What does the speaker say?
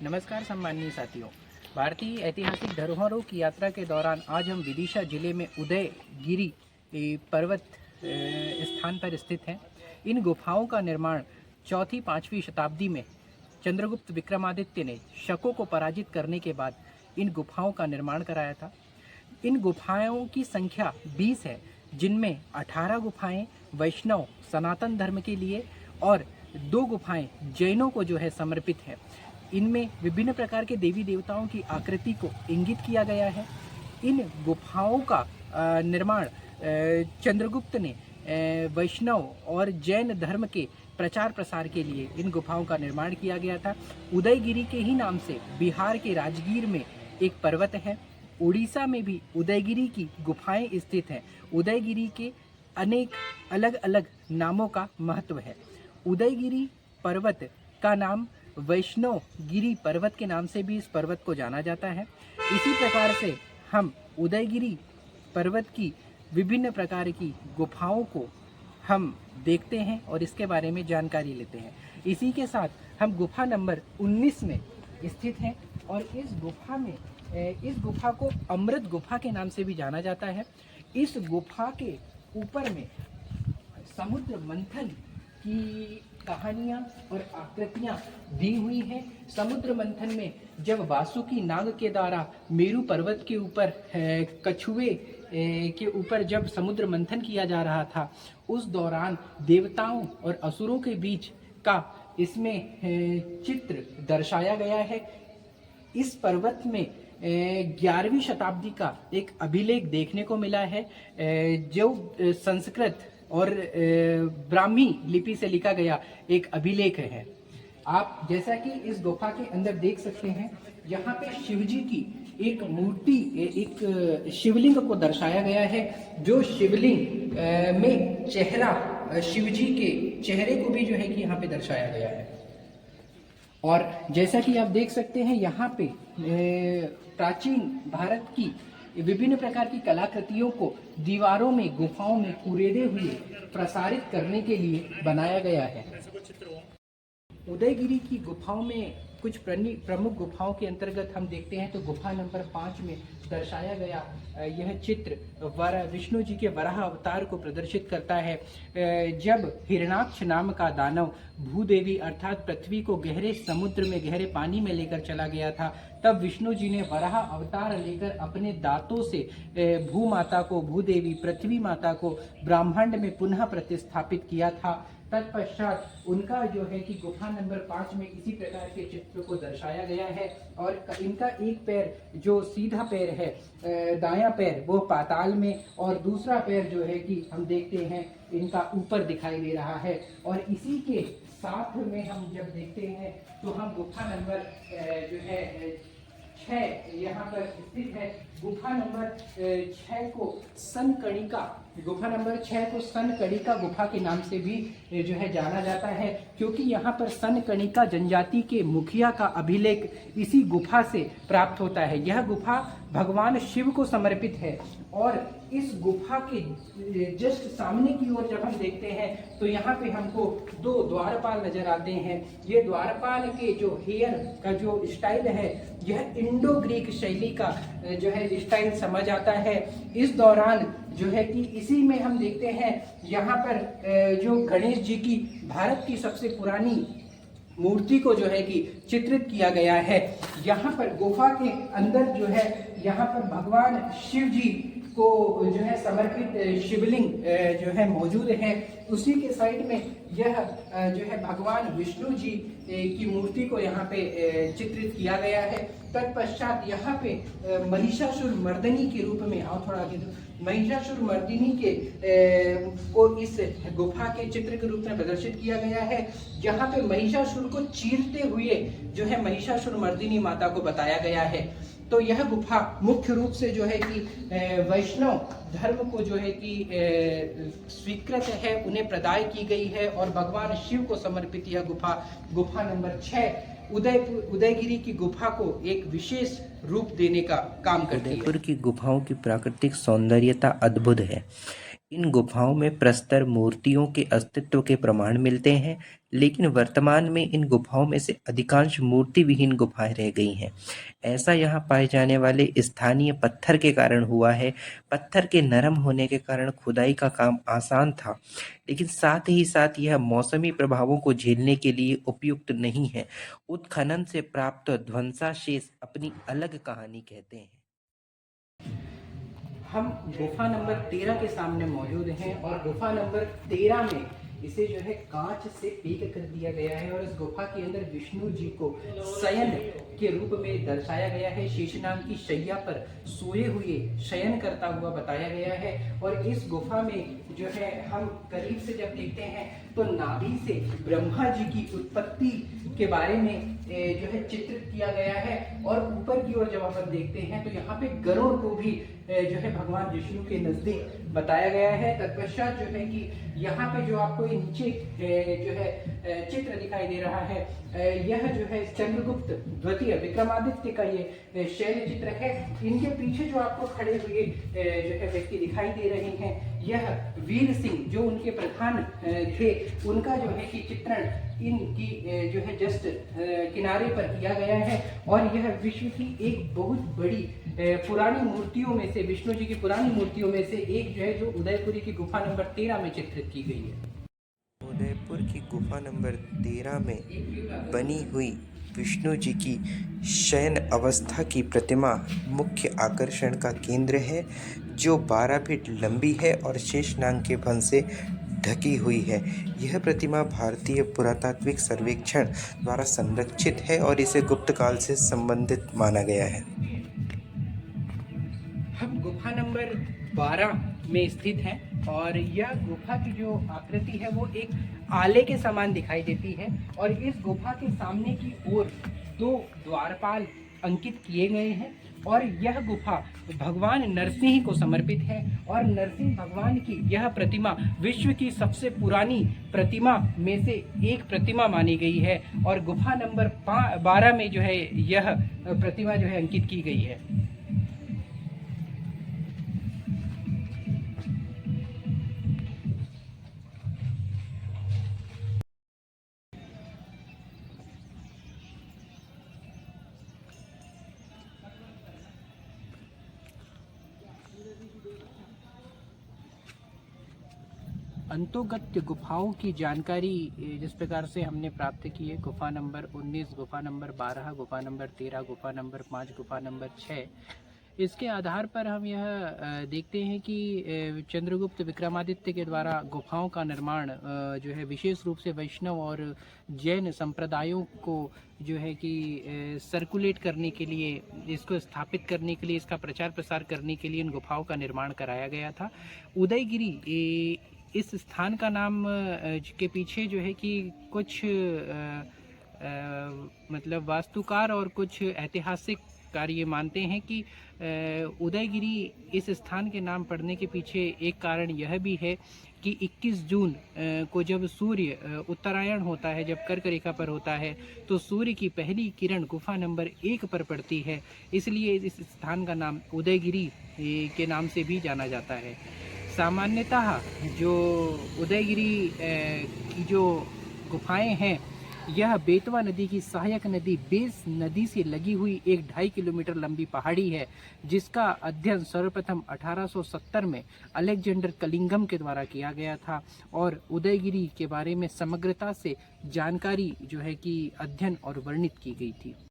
नमस्कार सम्माननीय साथियों। भारतीय ऐतिहासिक धरोहरों की यात्रा के दौरान आज हम विदिशा जिले में उदयगिरी पर्वत स्थान पर स्थित हैं। इन गुफाओं का निर्माण 4वीं-5वीं शताब्दी में चंद्रगुप्त विक्रमादित्य ने शकों को पराजित करने के बाद इन गुफाओं का निर्माण कराया था। इन गुफाओं की संख्या 20 है, जिनमें 18 गुफाएं वैष्णव सनातन धर्म के लिए और 2 गुफाएं जैनों को समर्पित है। इनमें विभिन्न प्रकार के देवी देवताओं की आकृति को इंगित किया गया है। इन गुफाओं का निर्माण चंद्रगुप्त ने वैष्णव और जैन धर्म के प्रचार प्रसार के लिए इन गुफाओं का निर्माण किया गया था। उदयगिरी के ही नाम से बिहार के राजगीर में एक पर्वत है। उड़ीसा में भी उदयगिरी की गुफाएं स्थित हैं। उदयगिरी के अनेक अलग अलग नामों का महत्व है। उदयगिरी पर्वत का नाम वैष्णव गिरी पर्वत के नाम से भी इस पर्वत को जाना जाता है। इसी प्रकार से हम उदयगिरी पर्वत की विभिन्न प्रकार की गुफाओं को हम देखते हैं और इसके बारे में जानकारी लेते हैं। इसी के साथ हम गुफा नंबर 19 में स्थित हैं और इस गुफा को अमृत गुफा के नाम से भी जाना जाता है। इस गुफा के ऊपर में समुद्र मंथन की कहानियाँ और आकृतियाँ दी हुई हैं। समुद्र मंथन में जब वासुकी नाग के द्वारा मेरु पर्वत के ऊपर कछुए के ऊपर जब समुद्र मंथन किया जा रहा था, उस दौरान देवताओं और असुरों के बीच का इसमें चित्र दर्शाया गया है। इस पर्वत में 11वीं शताब्दी का एक अभिलेख देखने को मिला है, जो संस्कृत और ब्राह्मी लिपि से लिखा गया एक अभिलेख है। आप जैसा कि इस गुफा के अंदर देख सकते हैं, यहाँ पे शिवजी की एक मूर्ति, एक शिवलिंग को दर्शाया गया है, जो शिवलिंग में चेहरा शिवजी के चेहरे को भी कि यहाँ पे दर्शाया गया है। और जैसा कि आप देख सकते हैं, यहाँ पे प्राचीन भारत की विभिन्न प्रकार की कलाकृतियों को दीवारों में, गुफाओं में कुरेदे हुए प्रसारित करने के लिए बनाया गया है। उदयगिरी की गुफाओं में कुछ प्रमुख गुफाओं के अंतर्गत हम देखते हैं तो गुफा नंबर 5 में दर्शाया गया यह चित्र विष्णु जी के वराह अवतार को प्रदर्शित करता है। जब हिरणाक्ष नाम का दानव भूदेवी अर्थात पृथ्वी को गहरे समुद्र में, गहरे पानी में लेकर चला गया था, तब विष्णु जी ने वराह अवतार लेकर अपने दांतों से भूमाता को, भूदेवी पृथ्वी माता को ब्रह्मांड में पुनः प्रतिस्थापित किया था। तत्पश्चात उनका कि गुफा नंबर 5 में इसी प्रकार के चित्र को दर्शाया गया है। और इनका एक पैर, जो सीधा पैर है, दायां पैर, वो पाताल में, और दूसरा पैर कि हम देखते हैं इनका ऊपर दिखाई दे रहा है। और इसी के साथ में हम जब देखते हैं तो हम गुफा नंबर 6 यहाँ पर स्थित है। गुफा नंबर 6 को सनकणिका गुफा के नाम से भी जाना जाता है, क्योंकि यहाँ पर सनकणिका जनजाति के मुखिया का अभिलेख इसी गुफा से प्राप्त होता है। यह गुफा भगवान शिव को समर्पित है। और इस गुफा के जस्ट सामने की ओर जब हम देखते हैं तो यहाँ पे हमको 2 द्वारपाल नजर आते हैं। ये द्वारपाल के जो हेयर का जो स्टाइल है, यह इंडो ग्रीक शैली का स्टाइल समझ आता है। इस दौरान कि इसी में हम देखते हैं यहाँ पर जो गणेश जी की भारत की सबसे पुरानी मूर्ति को कि चित्रित किया गया है। यहाँ पर गुफा के अंदर यहाँ पर भगवान शिव जी को समर्पित शिवलिंग मौजूद है। उसी के साइड में यह भगवान विष्णु जी की मूर्ति को यहाँ पे चित्रित किया गया है। तत्पश्चात यहाँ पे महिषासुर मर्दिनी के रूप में, थोड़ा आगे, महिषासुर मर्दिनी के को इस गुफा के चित्र के रूप में प्रदर्शित किया गया है। यहाँ पे महिषासुर को चीरते हुए महिषासुर मर्दिनी माता को बताया गया है। तो यह गुफा मुख्य रूप से कि वैष्णव धर्म को कि स्वीकृत है, उन्हें प्रदाय की गई है। और भगवान शिव को समर्पित यह गुफा नंबर 6 उदयगिरी की गुफा को एक विशेष रूप देने का काम करती है। उदयपुर की गुफाओं की प्राकृतिक सौंदर्यता अद्भुत है। इन गुफाओं में प्रस्तर मूर्तियों के अस्तित्व के प्रमाण मिलते हैं, लेकिन वर्तमान में इन गुफाओं में से अधिकांश मूर्ति विहीन गुफाएं रह गई हैं। ऐसा यहाँ पाए जाने वाले स्थानीय पत्थर के कारण हुआ है। पत्थर के नरम होने के कारण खुदाई का काम आसान था, लेकिन साथ ही साथ यह मौसमी प्रभावों को झेलने के लिए उपयुक्त नहीं है। उत्खनन से प्राप्त ध्वंसावशेष अपनी अलग कहानी कहते हैं। हम गुफा नंबर 13 के सामने मौजूद हैं और गुफा नंबर 13 में इसे जो है कांच से पैक कर दिया गया है और इस गुफा के अंदर विष्णु जी को शयन के रूप में दर्शाया गया है। शेषनाग की शैया पर सोए हुए शयन करता हुआ बताया गया है और इस गुफा में जो है हम करीब से जब देखते हैं तो नाभि से ब्रह्मा जी की उत्पत्ति के बारे में जो है चित्रित किया गया है और ऊपर की ओर जब अपन देखते हैं तो यहाँ पे गरुड़ को भी जो है भगवान विष्णु के नजदीक बताया गया है। तत्पश्चात जो है कि यहाँ पे जो आपको नीचे जो है चित्र दिखाई दे रहा है, यह जो है चंद्रगुप्त द्वितीय विक्रमादित्य का ये शैल चित्र है। इनके पीछे जो आपको खड़े हुए जो है व्यक्ति दिखाई दे रहे हैं, यह वीर सिंह जो उनके प्रधान थे, उनका जो है कि चित्रण इनकी जो है जस्ट किनारे पर किया गया है और यह विश्व की एक बहुत बड़ी पुरानी मूर्तियों में से, विष्णु जी की पुरानी मूर्तियों में से एक जो है जो उदयपुरी की गुफा नंबर 13 में चित्रित की गई है। उदयपुर की गुफा नंबर 13 में बनी हुई विष्णु जी की शयन अवस्था की प्रतिमा मुख्य आकर्षण का केंद्र है, जो 12 फीट लंबी है और शेषनाग के फन से ढकी हुई है। यह प्रतिमा भारतीय पुरातात्विक सर्वेक्षण द्वारा संरक्षित है और इसे गुप्त काल से संबंधित माना गया है। हम गुफा नंबर 12 में स्थित हैं और यह गुफा की जो आकृति है वो एक आले के समान दिखाई देती है और इस गुफा के सामने की ओर 2 द्वारपाल अंकित किए गए हैं और यह गुफा भगवान नरसिंह को समर्पित है और नरसिंह भगवान की यह प्रतिमा विश्व की सबसे पुरानी प्रतिमा में से एक प्रतिमा मानी गई है और गुफा नंबर 12 में जो है यह प्रतिमा जो है अंकित की गई है। अंतोगत गुफाओं की जानकारी जिस प्रकार से हमने प्राप्त की है, गुफा नंबर 19, गुफा नंबर 12, गुफा नंबर 13, गुफा नंबर 5, गुफा नंबर 6, इसके आधार पर हम यह देखते हैं कि चंद्रगुप्त विक्रमादित्य के द्वारा गुफाओं का निर्माण जो है विशेष रूप से वैष्णव और जैन संप्रदायों को जो है कि सर्कुलेट करने के लिए, इसको स्थापित करने के लिए, इसका प्रचार प्रसार करने के लिए इन गुफाओं का निर्माण कराया गया था। उदयगिरी इस स्थान का नाम के पीछे जो है कि कुछ मतलब वास्तुकार और कुछ ऐतिहासिक कार्य मानते हैं कि उदयगिरी इस स्थान के नाम पड़ने के पीछे एक कारण यह भी है कि 21 जून को जब सूर्य उत्तरायण होता है, जब कर्क रेखा पर होता है, तो सूर्य की पहली किरण गुफा नंबर 1 पर पड़ती है, इसलिए इस स्थान का नाम उदयगिरी के नाम से भी जाना जाता है। सामान्यतः जो उदयगिरी की जो गुफाएं हैं, यह बेतवा नदी की सहायक नदी बेस नदी से लगी हुई एक 2.5 किलोमीटर लंबी पहाड़ी है, जिसका अध्ययन सर्वप्रथम 1870 में अलेक्जेंडर कलिंगम के द्वारा किया गया था और उदयगिरी के बारे में समग्रता से जानकारी जो है कि अध्ययन और वर्णित की गई थी।